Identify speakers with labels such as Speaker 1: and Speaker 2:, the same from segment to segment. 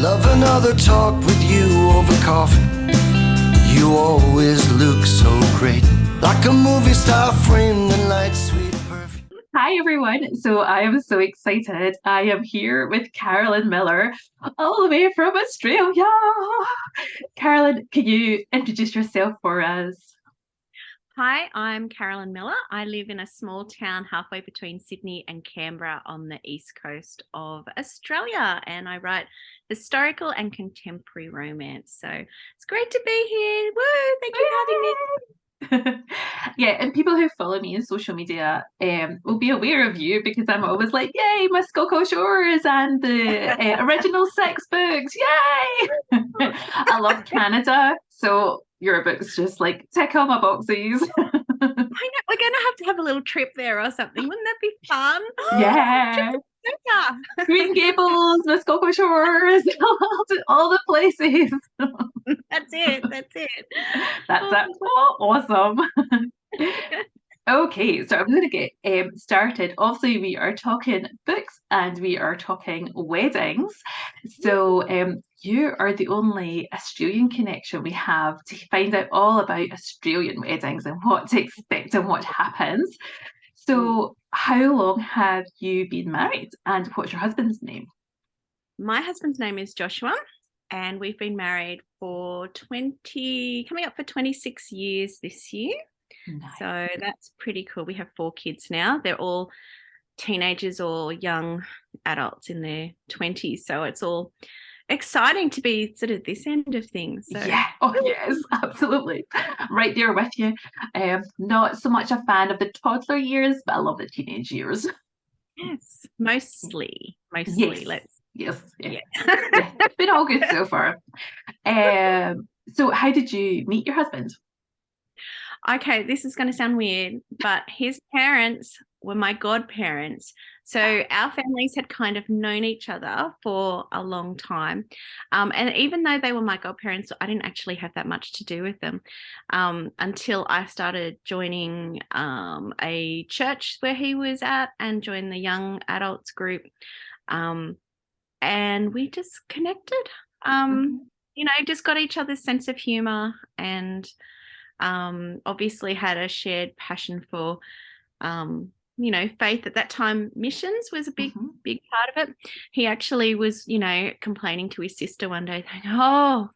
Speaker 1: love another talk with you over coffee. You always look so great, like a movie star framed in light, sweet perfume.
Speaker 2: Hi everyone. So I am so excited. I am here with Carolyn Miller, all the way from Australia. Carolyn, can you introduce yourself for us?
Speaker 3: Hi, I'm Carolyn Miller. I live in a small town halfway between Sydney and Canberra on the east coast of Australia, and I write historical and contemporary romance. So it's great to be here. Woo! Thank you for having me.
Speaker 2: Yeah, and people who follow me on social media will be aware of you because I'm always like, yay, my Scottish Shores and the original 6 books, yay! I love Canada, so your book's just like tick all my boxes.
Speaker 3: I know, we're going to have a little trip there or something. Wouldn't that be fun?
Speaker 2: Yeah. Green Gables, the Scottish Shores, all the places.
Speaker 3: That's it.
Speaker 2: That's it. Oh, awesome. Okay, so I'm going to get started. Obviously, we are talking books and we are talking weddings. So you are the only Australian connection we have to find out all about Australian weddings and what to expect and what happens. So how long have you been married and what's your husband's name?
Speaker 3: My husband's name is Joshua, and we've been married for coming up for 26 years this year. Nice. So that's pretty cool. We have 4 kids now. They're all teenagers or young adults in their 20s. So it's all exciting to be sort of this end of things. So.
Speaker 2: Yeah. Oh, yes, absolutely. Right there with you. Not so much a fan of the toddler years, but I love the teenage years.
Speaker 3: Yes, mostly.
Speaker 2: Yes. Yes. Yeah. It's been all good so far. So how did you meet your husband?
Speaker 3: Okay, this is going to sound weird, but his parents were my godparents. So our families had kind of known each other for a long time. And even though they were my godparents, I didn't actually have that much to do with them until I started joining a church where he was at and joined the young adults group. And we just connected, just got each other's sense of humor and obviously had a shared passion for, faith at that time. Missions was a big part of it. He actually was, complaining to his sister one day, saying, I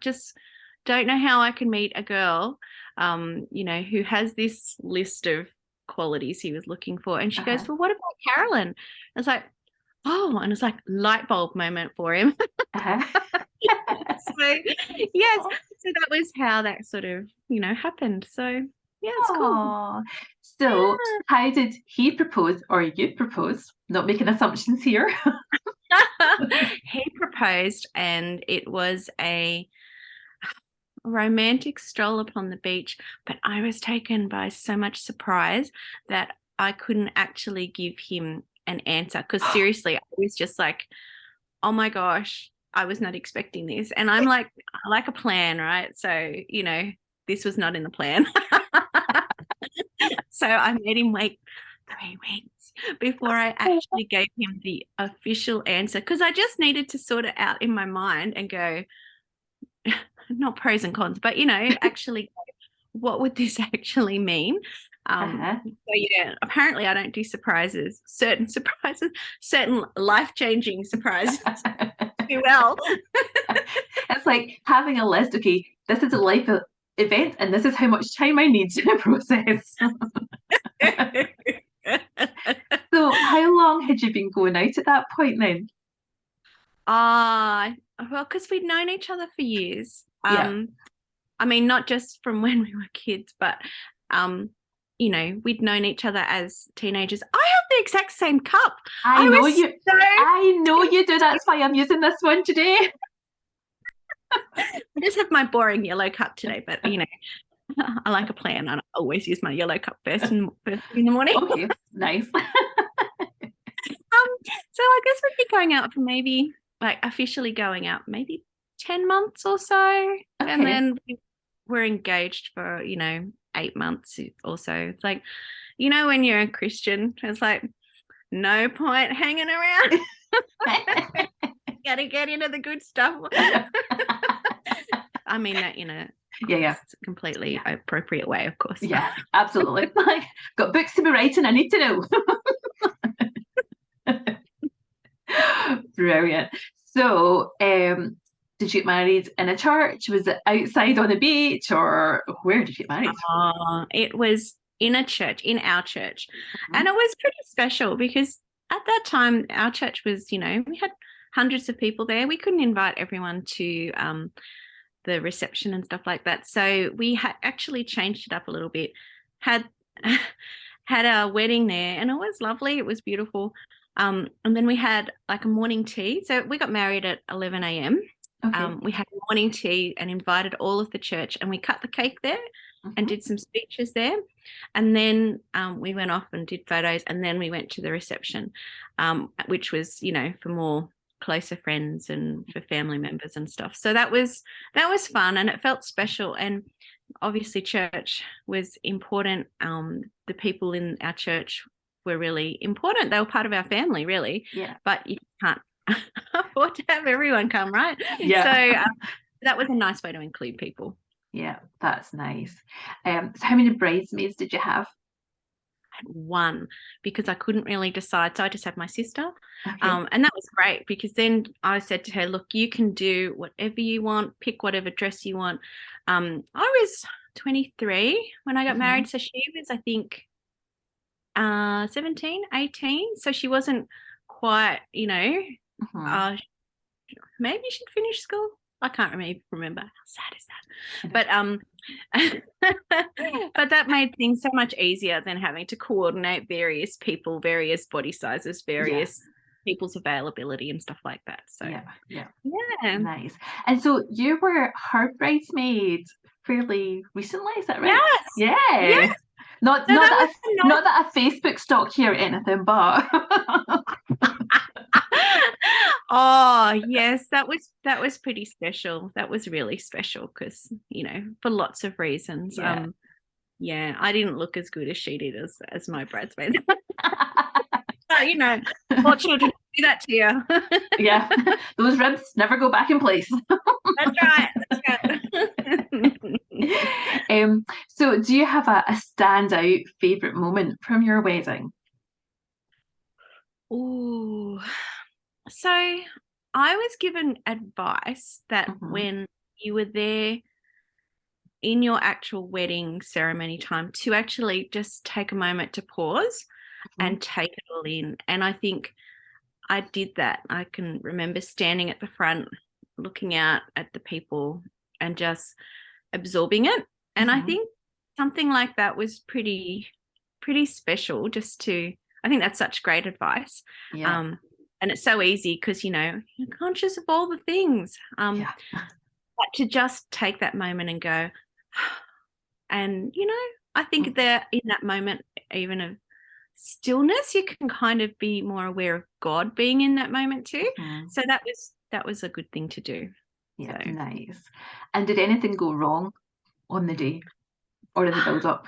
Speaker 3: just don't know how I can meet a girl, who has this list of qualities he was looking for. And she goes, well, what about Carolyn? I was like, oh, and it's like light bulb moment for him. So yes, so that was how that sort of happened. So yeah, it's cool.
Speaker 2: So how did he propose or you propose? Not making assumptions here.
Speaker 3: He proposed, and it was a romantic stroll upon the beach, but I was taken by so much surprise that I couldn't actually give him an answer, because seriously, I was just like, oh my gosh, I was not expecting this. And I'm like, I like a plan, right? So, this was not in the plan. So I made him wait 3 weeks before I actually gave him the official answer, because I just needed to sort it out in my mind and go, not pros and cons, but, actually, what would this actually mean? So yeah, apparently I don't do certain life-changing surprises too well.
Speaker 2: It's like having a list. Okay, this is a life event and this is how much time I need to process. So how long had you been going out at that point then?
Speaker 3: Well, because we'd known each other for years. I mean, not just from when we were kids, but we'd known each other as teenagers. I have the exact same cup.
Speaker 2: I know you do. That's why I'm using this one today.
Speaker 3: I just have my boring yellow cup today, but I like a plan. I always use my yellow cup first in the morning.
Speaker 2: Okay, nice.
Speaker 3: So I guess we've been going out for maybe, like, officially going out maybe 10 months or so. Okay. And then we're engaged for 8 months or so. It's like, when you're a Christian, it's like no point hanging around. Gotta get into the good stuff. I mean that in a completely appropriate way, of course.
Speaker 2: Yeah, absolutely. Like, got books to be writing, I need to know. Brilliant. So, did you get married in a church? Was it outside on the beach, or where did you get married?
Speaker 3: It was in a church, in our church. And it was pretty special because at that time, our church was, we had hundreds of people there. We couldn't invite everyone to the reception and stuff like that. So we had actually changed it up a little bit, had our wedding there, and it was lovely. It was beautiful. And then we had like a morning tea. So we got married at 11 a.m. Okay. We had morning tea and invited all of the church, and we cut the cake there and did some speeches there. And then we went off and did photos, and then we went to the reception, which was, for more closer friends and for family members and stuff. So that was fun, and it felt special. And obviously church was important. The people in our church were really important. They were part of our family, really. Yeah. But you can't afford to have everyone come, right? Yeah. So that was a nice way to include people.
Speaker 2: Yeah, that's nice. So how many bridesmaids did you have?
Speaker 3: I had one, because I couldn't really decide. So I just had my sister. Okay. And that was great, because then I said to her, look, you can do whatever you want, pick whatever dress you want. I was 23 when I got married. So she was, I think, 17, 18. So she wasn't quite, maybe she'd finished school. I can't remember. How sad is that? But that made things so much easier than having to coordinate various people, various body sizes, various people's availability and stuff like that. So yeah,
Speaker 2: nice. And so you were her bridesmaid fairly recently, is that right?
Speaker 3: Yes.
Speaker 2: Yeah. Yes. Not that a Facebook stalk here or anything, but
Speaker 3: oh yes, that was pretty special. That was really special because for lots of reasons. Yeah. I didn't look as good as she did as my bridesmaid. But more children do that to you.
Speaker 2: Yeah, those ribs never go back in place.
Speaker 3: That's right.
Speaker 2: So do you have a standout favorite moment from your wedding?
Speaker 3: Ooh. So I was given advice that when you were there in your actual wedding ceremony time, to actually just take a moment to pause and take it all in. And I think I did that. I can remember standing at the front, looking out at the people and just absorbing it. And I think something like that was pretty special, I think that's such great advice. Yeah. And it's so easy because, you're conscious of all the things. But to just take that moment and go, and, I think that in that moment, even of stillness, you can kind of be more aware of God being in that moment too. So that was a good thing to do.
Speaker 2: Yeah, so. Nice. And did anything go wrong on the day or in the build-up?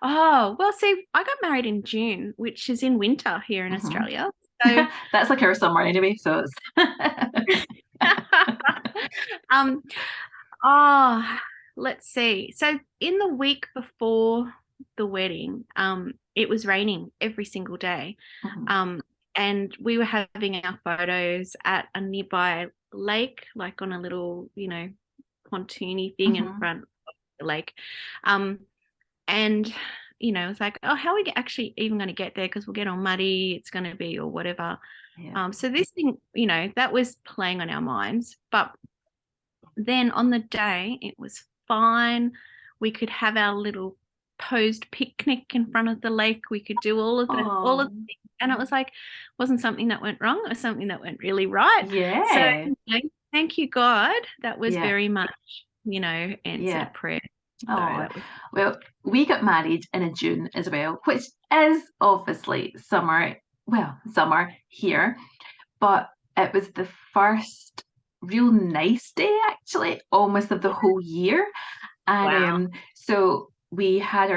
Speaker 3: Oh, well, see, I got married in June, which is in winter here in Australia. So
Speaker 2: that's like our summer anyway, so it's
Speaker 3: let's see. So in the week before the wedding, it was raining every single day. And we were having our photos at a nearby lake, like on a little, pontoony thing in front of the lake. And, it's like, oh, how are we actually even going to get there? Because we'll get all muddy, it's going to be, or whatever. Yeah. So this thing, that was playing on our minds. But then on the day, it was fine. We could have our little posed picnic in front of the lake. We could do all of the things. And it was like, wasn't something that went wrong. It was something that went really right.
Speaker 2: Yeah.
Speaker 3: So thank you, God. That was very much, answered prayer.
Speaker 2: Oh, well, we got married in June as well, which is obviously summer here, but it was the first real nice day, actually, almost of the whole year. And so we had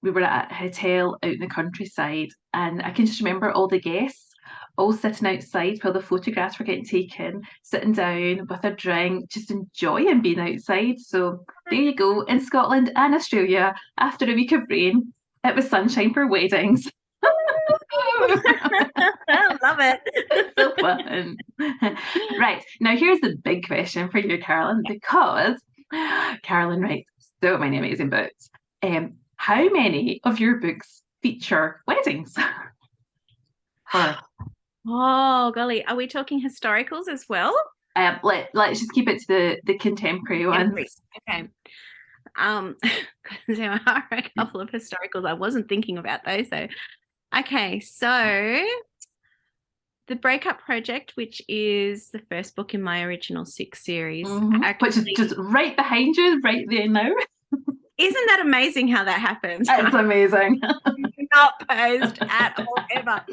Speaker 2: we were at a hotel out in the countryside, and I can just remember all the guests all sitting outside while the photographs were getting taken, sitting down with a drink, just enjoying being outside. So there you go, in Scotland and Australia, after a week of rain, it was sunshine for weddings.
Speaker 3: I love it.
Speaker 2: It's so fun. Right, now here's the big question for you, Carolyn, because Carolyn writes so many amazing books. How many of your books feature weddings? Or,
Speaker 3: Oh, golly. Are we talking historicals as well?
Speaker 2: let's just keep it to the contemporary ones.
Speaker 3: Okay. There are a couple of historicals. I wasn't thinking about those though. Okay, so The Breakup Project, which is the first book in my original 6 series.
Speaker 2: Which is just right behind you, right there now.
Speaker 3: Isn't that amazing how that happens?
Speaker 2: It's amazing.
Speaker 3: Not posed at all ever.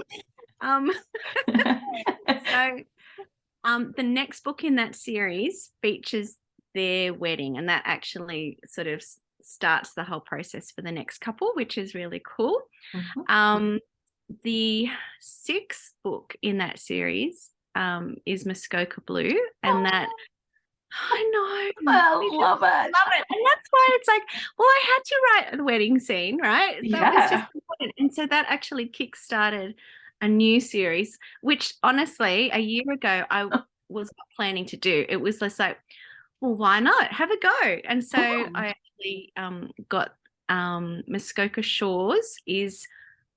Speaker 3: The next book in that series features their wedding, and that actually sort of starts the whole process for the next couple, which is really cool. The 6th book in that series is Muskoka Blue, and that I know.
Speaker 2: Love it.
Speaker 3: And that's why it's like, well, I had to write the wedding scene, right? That was just important. And so that actually kick-started a new series, which honestly, a year ago, I was not planning to do. It was just like, well, why not? Have a go. And so I actually got Muskoka Shores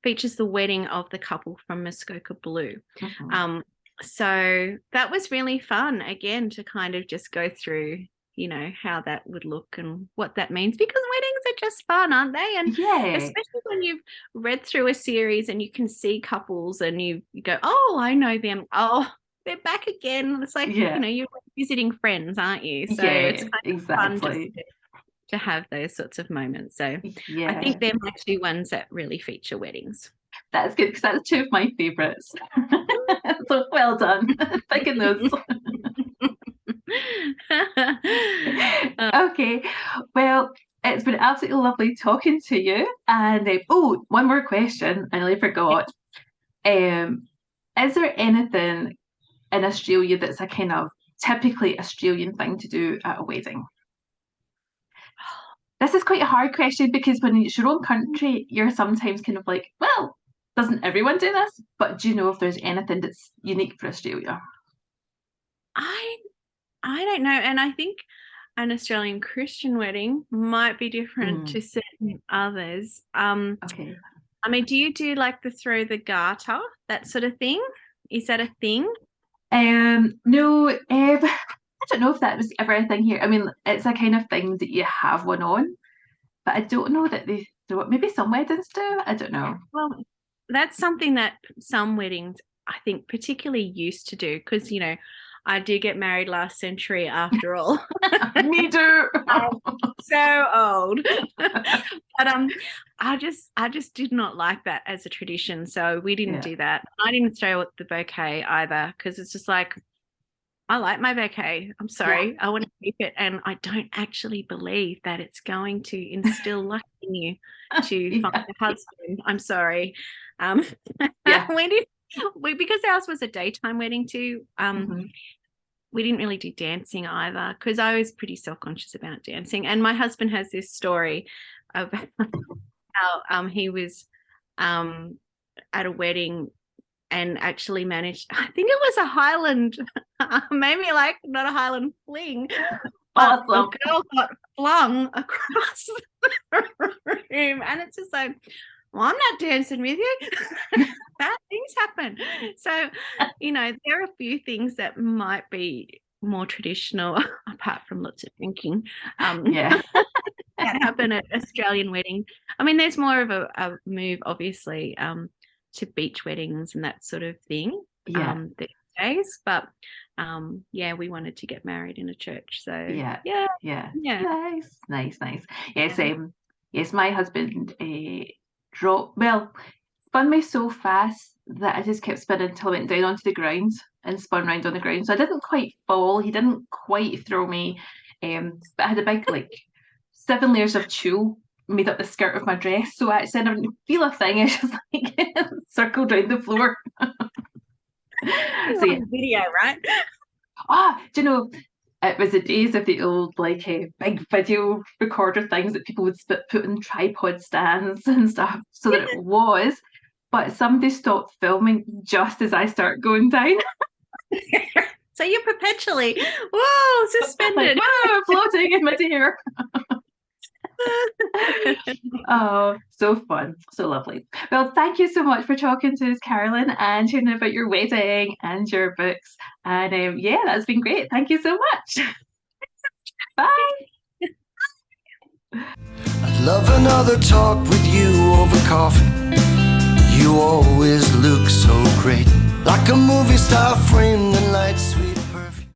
Speaker 3: features the wedding of the couple from Muskoka Blue. So that was really fun, again, to kind of just go through, how that would look and what that means, because weddings are just fun, aren't they? And especially when you've read through a series and you can see couples and you go, oh, I know them. Oh, they're back again. It's like, you're visiting friends, aren't you? So it's kind of fun to have those sorts of moments. So I think they're my 2 ones that really feature weddings.
Speaker 2: That's good, because that's 2 of my favourites. So well done picking those. Okay, well, it's been absolutely lovely talking to you. And one more question, I nearly forgot. Is there anything in Australia that's a kind of typically Australian thing to do at a wedding? This is quite a hard question, because when it's your own country, you're sometimes kind of like, well, doesn't everyone do this? But do you know if there's anything that's unique for Australia?
Speaker 3: I don't know. And I think an Australian Christian wedding might be different to certain others.
Speaker 2: Okay.
Speaker 3: I mean, do you do like the throw the garter, that sort of thing? Is that a thing?
Speaker 2: No, I don't know if that was ever a thing here. I mean, it's a kind of thing that you have one on, but I don't know that they do it. Maybe some weddings do. I don't know.
Speaker 3: Well, that's something that some weddings, I think, particularly used to do, because, I did get married last century after all.
Speaker 2: Me too.
Speaker 3: So old. But I just did not like that as a tradition, so we didn't do that. I didn't throw the bouquet either, because it's just like, I like my bouquet. I'm sorry. I want to keep it, and I don't actually believe that it's going to instill luck in you to find a husband. I'm sorry. Because ours was a daytime wedding too. We didn't really do dancing either, because I was pretty self-conscious about dancing. And my husband has this story about how he was at a wedding and actually managed, I think it was a Highland, maybe like not a Highland fling, but the girl got flung across the room. And it's just like, well, I'm not dancing with you. Bad things happen. So, there are a few things that might be more traditional, apart from lots of drinking, that happen at Australian weddings. I mean, there's more of a move, obviously, to beach weddings and that sort of thing these days. But, we wanted to get married in a church. So, Nice.
Speaker 2: Yes, my husband spun me so fast that I just kept spinning until I went down onto the ground and spun round on the ground. So I didn't quite fall. He didn't quite throw me. But I had a big 7 layers of tulle made up the skirt of my dress. So actually I didn't feel a thing. I just circled around the floor. So yeah.
Speaker 3: Video, right?
Speaker 2: Do you know, it was the days of the old like big video recorder things that people would put in tripod stands and stuff, so that it was. But somebody stopped filming just as I start going down.
Speaker 3: So you're perpetually, whoa, suspended.
Speaker 2: Like, whoa, floating in midair. Oh, so fun, so lovely. Well, thank you so much for talking to us, Carolyn, and sharing about your wedding and your books. And yeah, that's been great. Thank you so much. Bye.
Speaker 1: I'd love another talk with you over coffee. You always look so great, like a movie star framed in lights.